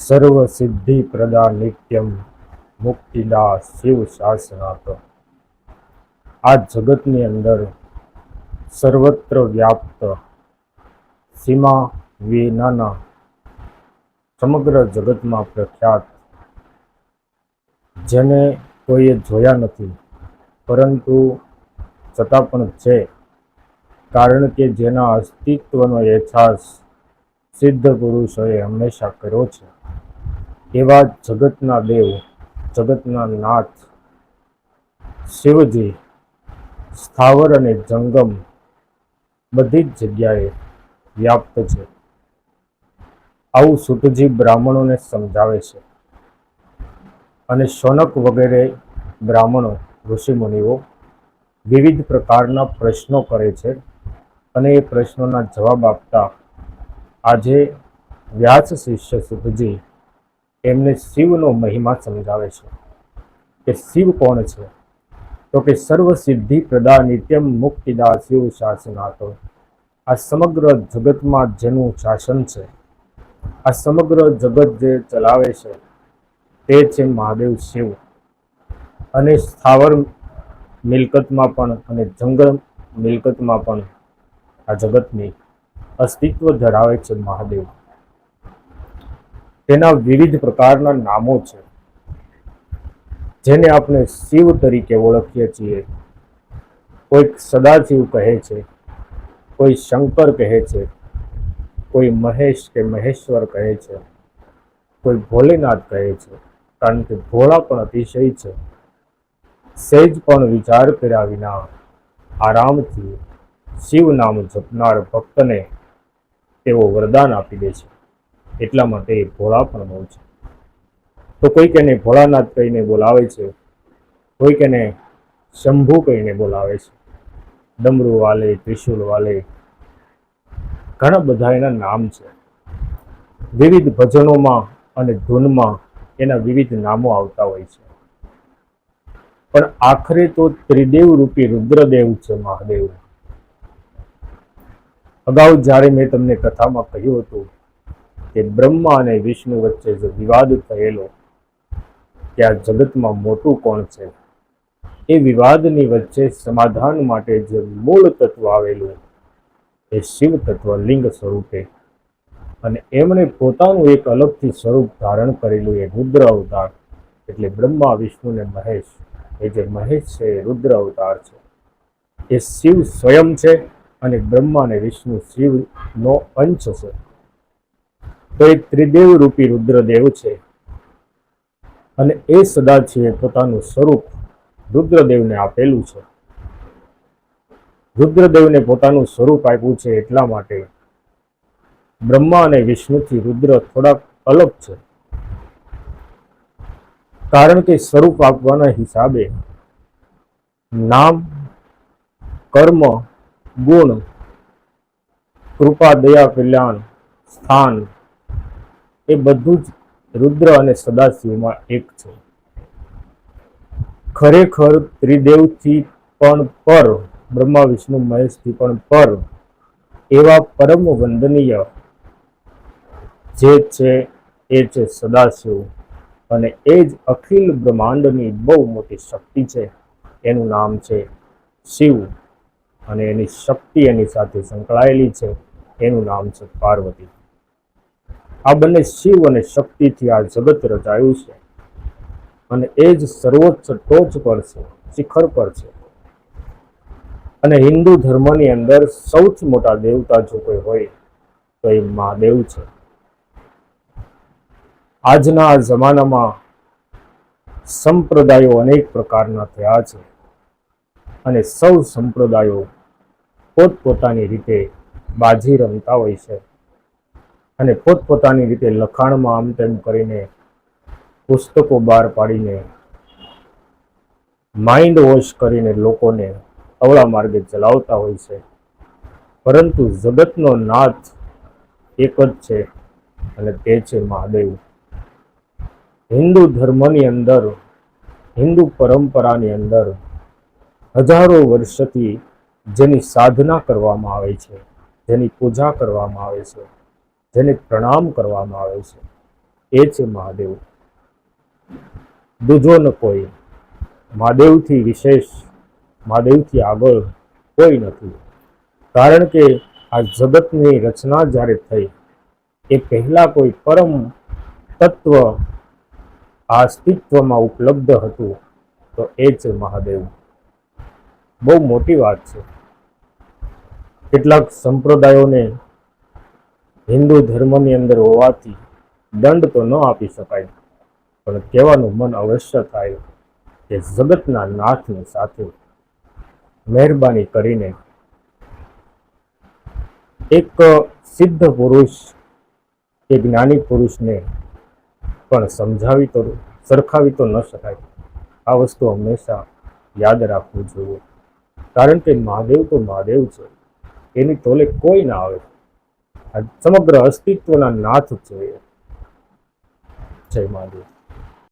સર્વ સિદ્ધિ પ્રદા નિત્યમ મુક્તિદા શિવ શાસનાથ. આ જગતની અંદર સર્વત્ર વ્યાપ્ત સીમા વિનાના સમગ્ર જગતમાં પ્રખ્યાત, જેને કોઈએ જોયા નથી પરંતુ છતાં પણ છે, કારણ કે જેના અસ્તિત્વનો અહેસાસ સિદ્ધ પુરુષોએ હંમેશા કર્યો છે. એવા જગતના દેવ, જગતના નાથ શિવજી સ્થાવર અને જંગમ બધી જ જગ્યાએ વ્યાપ્ત છે. આવું સૂતજી બ્રાહ્મણોને સમજાવે છે અને શૌનક વગેરે બ્રાહ્મણો ઋષિમુનિઓ વિવિધ પ્રકારના પ્રશ્નો કરે છે અને એ પ્રશ્નોના જવાબ આપતા આજે વ્યાસ શિષ્ય સૂતજી એમને શિવનો મહિમા સમજાવે છે કે શિવ કોણ છે. તો કે સર્વ સિદ્ધિ પ્રદા નિત્યમ મુક્તિદા શિવ શાસનાથ. આ સમગ્ર જગતમાં જેનું શાસન છે, આ સમગ્ર જગત જે ચલાવે છે તે છે મહાદેવ શિવ. અને સ્થાવર મિલકતમાં પણ અને જંગલ મિલકતમાં પણ આ જગતની અસ્તિત્વ ધરાવે છે મહાદેવ. તેના વિવિધ પ્રકારના નામો છે, જેને આપણે શિવ તરીકે ઓળખીએ છીએ. કોઈક સદાશિવ કહે છે, કોઈ શંકર કહે છે, કોઈ મહેશ કે મહેશ્વર કહે છે, કોઈ ભોલેનાથ કહે છે, કારણ કે ભોળા પણ અતિશય છે. સહેજ પણ વિચાર કર્યા વિના આરામથી શિવ નામ જપનાર ભક્તને તેઓ વરદાન આપી દે છે, એટલા માટે એ ભોળા પણ બહુ છે. તો કોઈક એને ભોળાનાથ કહીને બોલાવે છે, કોઈક એને શંભુ કહીને બોલાવે છે, ડમરૂ વાલે, ત્રિશુલ વાલે, ઘણા બધા એના નામ છે. વિવિધ ભજનોમાં અને ધૂનમાં એના વિવિધ નામો આવતા હોય છે. પણ આખરે તો ત્રિદેવ રૂપી રુદ્રદેવ છે મહાદેવ. અગાઉ જ્યારે મેં તમને કથામાં કહ્યું હતું કે બ્રહ્મા અને વિષ્ણુ વચ્ચે જે વિવાદ થયેલો કે આ જગતમાં મોટું કોણ છે, એ વિવાદની વચ્ચે સમાધાન માટે જે મૂળ તત્વ આવેલું એ શિવ તત્વ લિંગ સ્વરૂપે, અને એમણે પોતાનું એક અલગથી સ્વરૂપ ધારણ કરેલું એ રુદ્ર અવતાર, એટલે બ્રહ્મા વિષ્ણુ ને મહેશ, એ જે મહેશ છે એ રુદ્ર અવતાર છે. એ શિવ સ્વયં છે અને બ્રહ્મા અને વિષ્ણુ શિવનો અંશ છે. તો એ ત્રિદેવ રૂપી રુદ્રદેવ છે અને એ સદાશિવે પોતાનું સ્વરૂપ રુદ્રદેવને આપેલું છે. રુદ્રદેવને પોતાનું સ્વરૂપ આપ્યું છે એટલા માટે બ્રહ્મા અને વિષ્ણુથી રુદ્ર થોડાક અલગ છે, કારણ કે સ્વરૂપ આપવાના હિસાબે નામ, કર્મ, ગુણ, કૃપા, દયા, કલ્યાણ, સ્થાન એ બધું જ રુદ્ર અને સદાશિવમાં એક છે. ખરેખર ત્રિદેવથી પણ પર, બ્રહ્મા વિષ્ણુ મહેશથી પણ પર એવા પરમ વંદનીય જે છે એ છે સદાશિવ. અને એ જ અખિલ બ્રહ્માંડની બહુ મોટી શક્તિ છે. એનું નામ છે શિવ અને એની શક્તિ એની સાથે સંકળાયેલી છે, એનું નામ છે પાર્વતી. આ બંને શિવ અને શક્તિથી આ જગત રચાયું છે અને એ જ સર્વોચ્ચ ટોચ પર છે, શિખર પર છે. અને હિન્દુ ધર્મની અંદર સૌથી મોટા દેવતા જો કોઈ હોય તો એ મહાદેવ છે. આજના જમાનામાં સંપ્રદાયો અનેક પ્રકારના થયા છે અને સૌ સંપ્રદાયો પોતપોતાની રીતે બાજી રમતા હોય છે અને પોતપોતાની રીતે લખાણમાં આમ તેમ કરીને પુસ્તકો બહાર પાડીને માઇન્ડ વોશ કરીને લોકોને અવળા માર્ગે ચલાવતા હોય છે. પરંતુ જગતનો નાથ એક જ છે અને તે છે મહાદેવ. હિન્દુ ધર્મની અંદર, હિન્દુ પરંપરાની અંદર હજારો વર્ષથી જેની સાધના કરવામાં આવે છે, જેની પૂજા કરવામાં આવે છે, જેને પ્રણામ કરવામાં આવે છે, એ છે મહાદેવ. દૂજો ન કોઈ. મહાદેવથી વિશેષ, મહાદેવથી આગળ કોઈ નથી. કારણ કે આ જગતની રચના જ્યારે થઈ એ પહેલા કોઈ પરમ તત્વ આ અસ્તિત્વમાં ઉપલબ્ધ હતું, તો એ છે મહાદેવ. બહુ મોટી વાત છે. કેટલાક સંપ્રદાયોને હિન્દુ ધર્મની અંદર હોવાથી દંડ તો ન આપી શકાય, પણ કહેવાનું મન અવશ્ય થાય કે જગતના નાથની સાથે મહેરબાની કરીને એક સિદ્ધ પુરુષ કે જ્ઞાની પુરુષને પણ સમજાવી તો સરખાવી તો ન શકાય. આ વસ્તુ હંમેશા યાદ રાખવું જોઈએ. કારણ કે મહાદેવ તો મહાદેવ છે, એની તોલે કોઈ ના આવે. આ સમગ્ર અસ્તિત્વના નાથ છે. જય મહાદેવ.